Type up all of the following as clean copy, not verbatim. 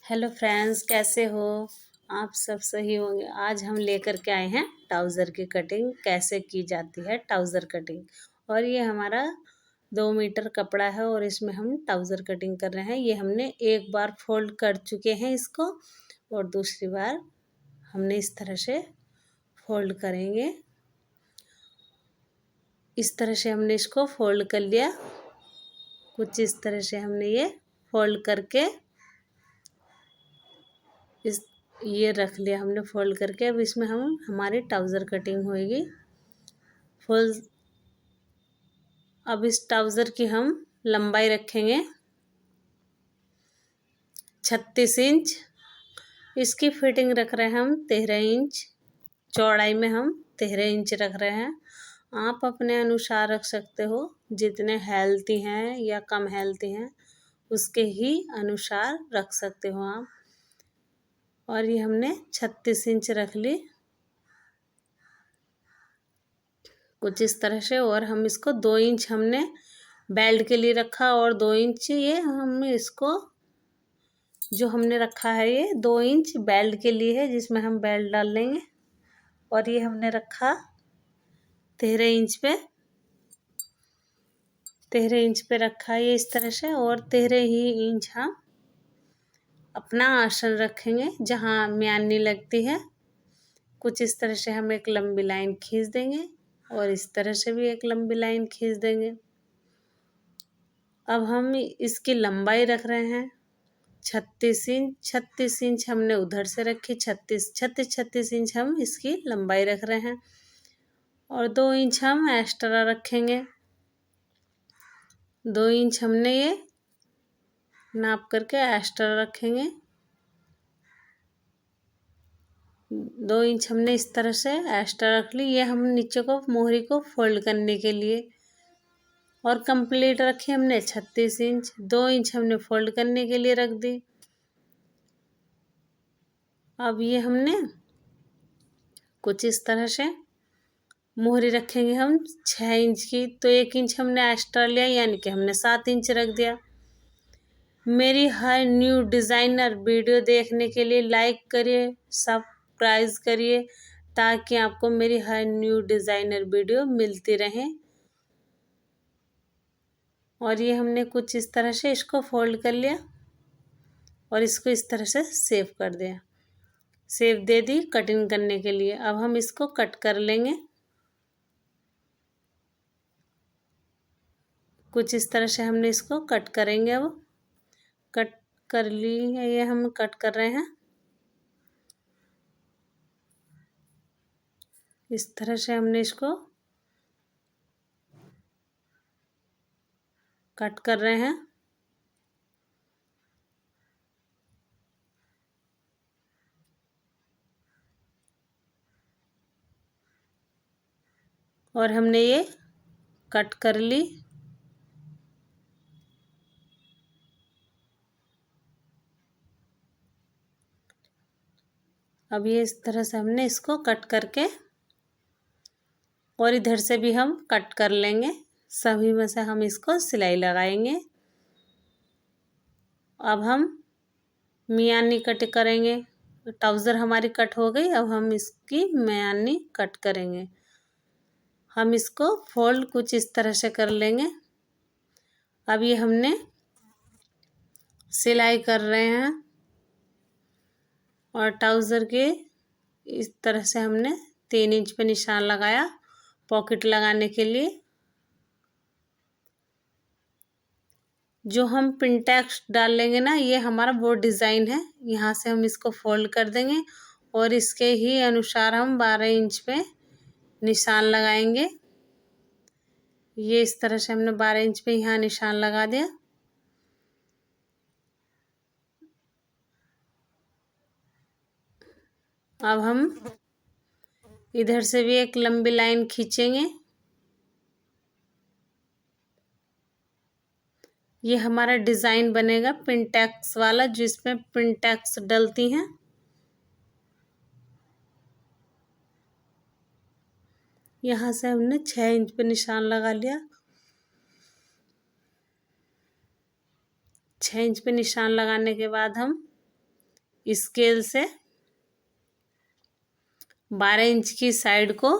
Hello friends, कैसे हो? आप सब सही होंगे। आज हम लेकर के आए हैं ट्राउज़र की कटिंग कैसे की जाती है, ट्राउज़र कटिंग। और ये हमारा 2 मीटर कपड़ा है और इसमें हम ट्राउज़र कटिंग कर रहे हैं। ये हमने एक बार फोल्ड कर चुके हैं इसको, और दूसरी बार हमने इस तरह से फोल्ड करेंगे। इस तरह से हमने इसको फोल्ड कर लिया। कुछ इस तरह से हमने ये फोल्ड करके ये रख लिया हमने फोल्ड करके। अब इसमें हम हमारी ट्राउज़र कटिंग होएगी फुल। अब इस ट्राउज़र की हम लंबाई रखेंगे 36 इंच। इसकी फिटिंग रख रहे हैं हम 13 इंच। चौड़ाई में हम 13 इंच रख रहे हैं। आप अपने अनुसार रख सकते हो, जितने हेल्थी हैं या कम हेल्थी हैं उसके ही अनुसार रख सकते हो आप। और ये हमने 36 इंच रख ली कुछ इस तरह से। और हम इसको 2 इंच हमने बेल्ट के लिए रखा, और 2 इंच ये हम इसको जो हमने रखा है ये 2 इंच बेल्ट के लिए है, जिसमें हम बेल्ट डाल लेंगे। और ये हमने रखा 13 इंच पे, 13 इंच पे रखा है ये इस तरह से। और 13 ही इंच हम अपना आसन रखेंगे जहाँ म्यानी लगती है। कुछ इस तरह से हम एक लंबी लाइन खींच देंगे, और इस तरह से भी एक लंबी लाइन खींच देंगे। अब हम इसकी लंबाई रख रहे हैं 36 इंच। 36 इंच हमने उधर से रखी, 36 इंच हम इसकी लंबाई रख रहे हैं। और 2 इंच हम एक्स्ट्रा रखेंगे। 2 इंच हमने ये नाप करके एक्स्ट्रा रखेंगे। 2 इंच हमने इस तरह से एक्स्ट्रा रख ली। ये हम नीचे को मोहरी को फोल्ड करने के लिए। और कंप्लीट रखी हमने 36 इंच। 2 इंच हमने फोल्ड करने के लिए रख दी। अब ये हमने कुछ इस तरह से मोहरी रखेंगे हम 6 इंच की, तो 1 इंच हमने एक्स्ट्रा लिया, यानी कि हमने 7 इंच रख दिया। मेरी हर न्यू डिज़ाइनर वीडियो देखने के लिए लाइक करिए, सब्सक्राइब करिए, ताकि आपको मेरी हर न्यू डिज़ाइनर वीडियो मिलती रहे। और ये हमने कुछ इस तरह से इसको फोल्ड कर लिया, और इसको इस तरह से सेव कर दिया। सेव दे दी कटिंग करने के लिए। अब हम इसको कट कर लेंगे कुछ इस तरह से हमने इसको कट करेंगे। अब कट कर ली है, ये हम कट कर रहे हैं इस तरह से हमने इसको कट कर रहे हैं। और हमने ये कट कर ली। अब ये इस तरह से हमने इसको कट करके, और इधर से भी हम कट कर लेंगे। सभी में से हम इसको सिलाई लगाएंगे। अब हम मियानी कट करेंगे। ट्राउज़र हमारी कट हो गई। अब हम इसकी मियानी कट करेंगे। हम इसको फोल्ड कुछ इस तरह से कर लेंगे। अब ये हमने सिलाई कर रहे हैं, और ट्राउज़र के इस तरह से हमने 3 इंच पे निशान लगाया पॉकेट लगाने के लिए। जो हम पिनटैक्स डाल लेंगे ना, ये हमारा वो डिज़ाइन है। यहाँ से हम इसको फोल्ड कर देंगे, और इसके ही अनुसार हम 12 इंच पे निशान लगाएंगे। ये इस तरह से हमने 12 इंच पे यहाँ निशान लगा दिया। अब हम इधर से भी एक लंबी लाइन खींचेंगे। ये हमारा डिज़ाइन बनेगा पिनटैक्स वाला, जिसमें पिनटैक्स डलती हैं। यहाँ से हमने 6 इंच पे निशान लगा लिया। 6 इंच पे निशान लगाने के बाद हम स्केल से 12 इंच की साइड को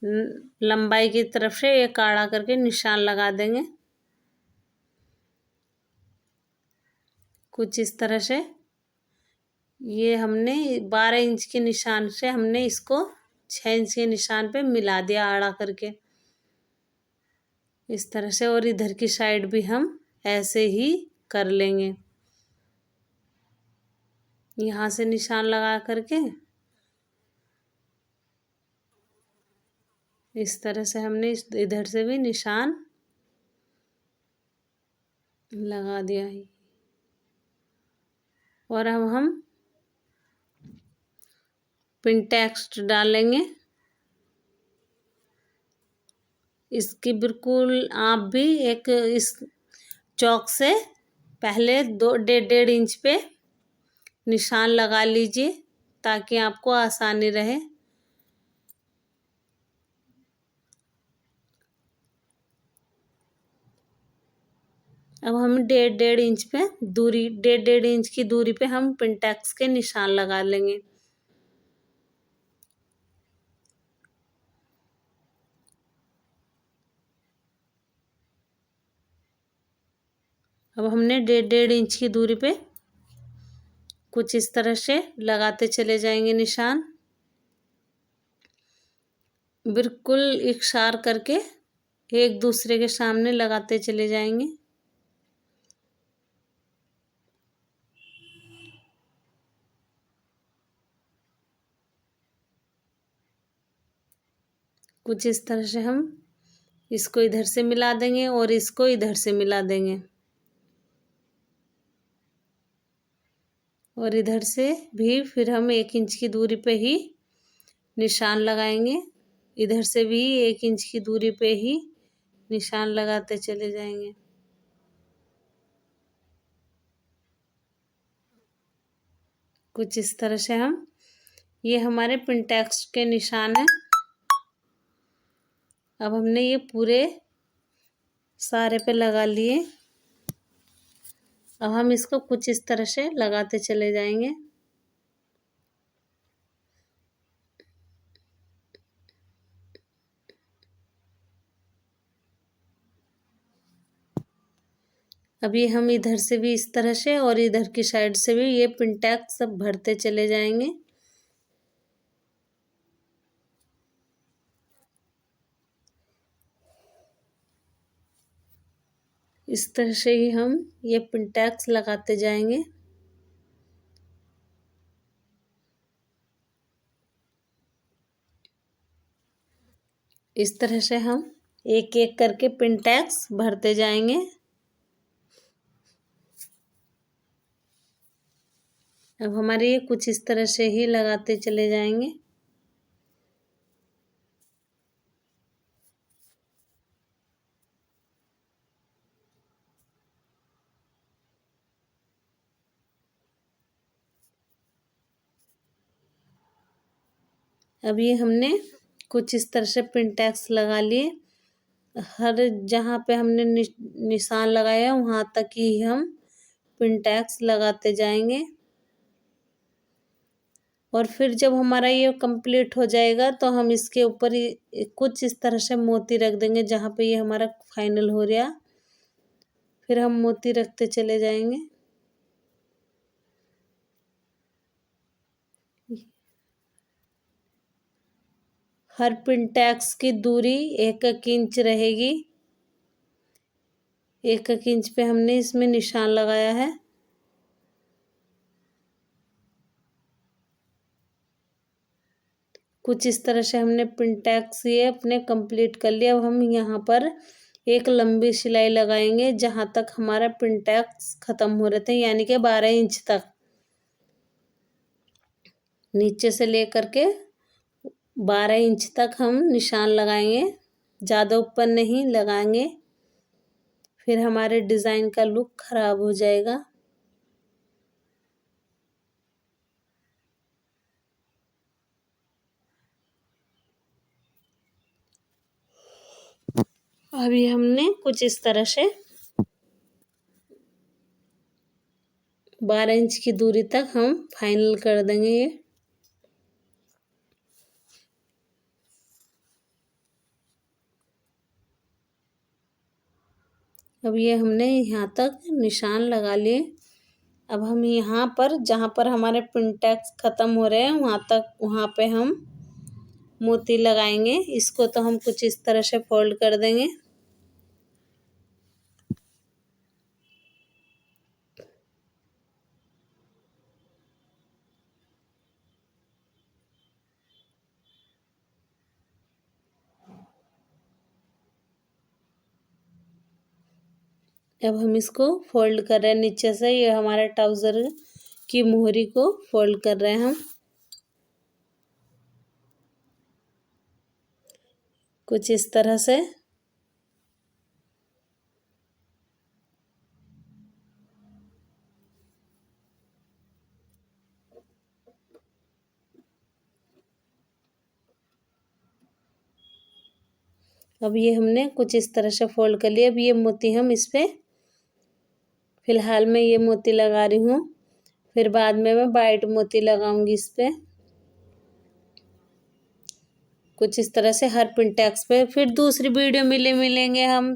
लंबाई की तरफ से एक आड़ा करके निशान लगा देंगे, कुछ इस तरह से। ये हमने 12 इंच के निशान से हमने इसको 6 इंच के निशान पे मिला दिया आड़ा करके, इस तरह से। और इधर की साइड भी हम ऐसे ही कर लेंगे, यहाँ से निशान लगा करके इस तरह से हमने इधर से भी निशान लगा दिया है। और अब हम पिन टेक्स्ट डालेंगे। इसकी बिल्कुल आप भी एक इस चौक से पहले 1.5 इंच पे निशान लगा लीजिए ताकि आपको आसानी रहे। अब हम 1.5 इंच पे दूरी 1.5 इंच की दूरी पे हम पिनटेक्स के निशान लगा लेंगे। अब हमने 1.5 इंच की दूरी पे कुछ इस तरह से लगाते चले जाएंगे निशान, बिल्कुल इकसार करके एक दूसरे के सामने लगाते चले जाएंगे। कुछ इस तरह से हम इसको इधर से मिला देंगे और इसको इधर से मिला देंगे, और इधर से भी फिर हम 1 इंच की दूरी पे ही निशान लगाएंगे, इधर से भी 1 इंच की दूरी पे ही निशान लगाते चले जाएंगे। कुछ इस तरह से हम, ये हमारे पिनटेक्स के निशान हैं। अब हमने ये पूरे सारे पे लगा लिए। अब हम इसको कुछ इस तरह से लगाते चले जाएंगे। अभी हम इधर से भी इस तरह से और इधर की साइड से भी ये पिनटेक्स सब भरते चले जाएंगे। इस तरह से ही हम ये पिनटेक्स लगाते जाएंगे। इस तरह से हम एक एक करके पिनटेक्स भरते जाएंगे। अब हमारे ये कुछ इस तरह से ही लगाते चले जाएंगे। अब ये हमने कुछ इस तरह से पिनटेक्स लगा लिए। हर जहाँ पे हमने निशान लगाया वहाँ तक ही हम पिनटेक्स लगाते जाएंगे। और फिर जब हमारा ये कंप्लीट हो जाएगा तो हम इसके ऊपर ही कुछ इस तरह से मोती रख देंगे जहाँ पे ये हमारा फाइनल हो रहा। फिर हम मोती रखते चले जाएंगे। हर पिनटेक्स की दूरी 1-1 इंच रहेगी। 1-1 इंच पे हमने इसमें निशान लगाया है। कुछ इस तरह से हमने पिनटेक्स ये अपने कंप्लीट कर लिया। अब हम यहाँ पर एक लंबी सिलाई लगाएंगे जहाँ तक हमारा पिनटेक्स ख़त्म हो रहे थे, यानी कि 12 इंच तक नीचे से लेकर के 12 इंच तक हम निशान लगाएंगे, ज़्यादा ऊपर नहीं लगाएंगे, फिर हमारे डिज़ाइन का लुक ख़राब हो जाएगा। अभी हमने कुछ इस तरह से 12 इंच की दूरी तक हम फाइनल कर देंगे ये। अब ये हमने यहाँ तक निशान लगा लिए। अब हम यहाँ पर जहाँ पर हमारे पिनटैक्स ख़त्म हो रहे हैं वहाँ पे हम मोती लगाएंगे। इसको तो हम कुछ इस तरह से फोल्ड कर देंगे। अब हम इसको फोल्ड कर रहे हैं नीचे से। ये हमारे ट्राउज़र की मोहरी को फोल्ड कर रहे हैं हम कुछ इस तरह से। अब ये हमने कुछ इस तरह से फोल्ड कर लिया। अब ये मोती हम इस पे फिलहाल मैं ये मोती लगा रही हूँ, फिर बाद में मैं वाइट मोती लगाऊंगी इस पे कुछ इस तरह से हर पिनटैक्स पे। फिर दूसरी वीडियो मिलेंगे हम।